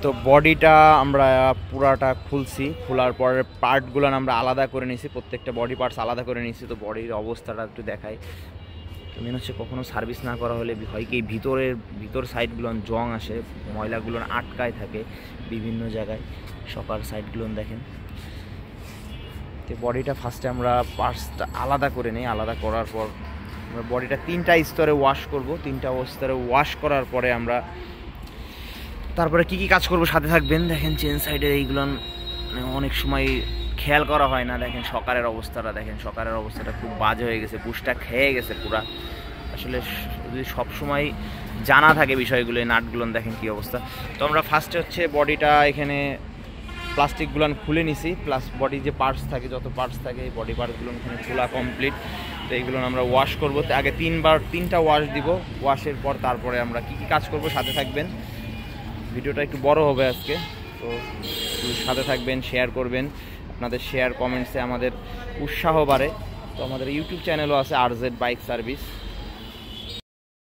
তো বডিটা আমরা পুরাটা খুলছি, খোলার পরে পার্টগুলো আমরা আলাদা করে নিয়েছি, প্রত্যেকটা বডি পার্টস আলাদা করে নিয়েছি। তো বডির অবস্থাটা একটু দেখাই। তো মেন হচ্ছে কখনো সার্ভিস না করা হলে হয় কি ভিতর সাইডগুলো জং আসে, ময়লাগুলো আটকায় থাকে বিভিন্ন জায়গায়, সকার সাইডগুলো দেখেন। তো বডিটা ফার্স্টে আমরা পার্টসটা আলাদা করে নিই। আলাদা করার পর আমরা বডিটা 3টা স্তরে ওয়াশ করব। 3টা স্তরে ওয়াশ করার পরে আমরা তারপরে কি কাজ করব সাথে থাকবেন। দেখেন চেন সাইডের এইগুলো অনেক সময় খেয়াল করা হয় না। দেখেন সকারের অবস্থাটা, দেখেন সকারের অবস্থাটা খুব বাজে হয়ে গেছে, বুশটা খেয়ে গেছে পুরা। আসলে যদি সবসময় জানা থাকে বিষয়গুলো, নাটগুলো দেখেন কী অবস্থা। তো আমরা ফার্স্টে হচ্ছে বডিটা এখানে প্লাস্টিকগুলো খুলে নিছি, প্লাস বডি যে পার্টস থাকে, যত পার্টস থাকে এই বডি পার্টসগুলো এখানে খোলা কমপ্লিট। তো এইগুলো আমরা ওয়াশ করবো। আগে 3টা ওয়াশ দিব। ওয়াশের পর তারপরে আমরা কি কাজ করব সাথে থাকবেন। ভিডিওটা একটু বড় হবে আজকে, তো সাথে থাকবেন, শেয়ার করবেন। আপনাদের শেয়ার কমেন্টসে আমাদের উৎসাহ বাড়ে। তো আমাদের ইউটিউব চ্যানেলও আছে RZ বাইক সার্ভিস।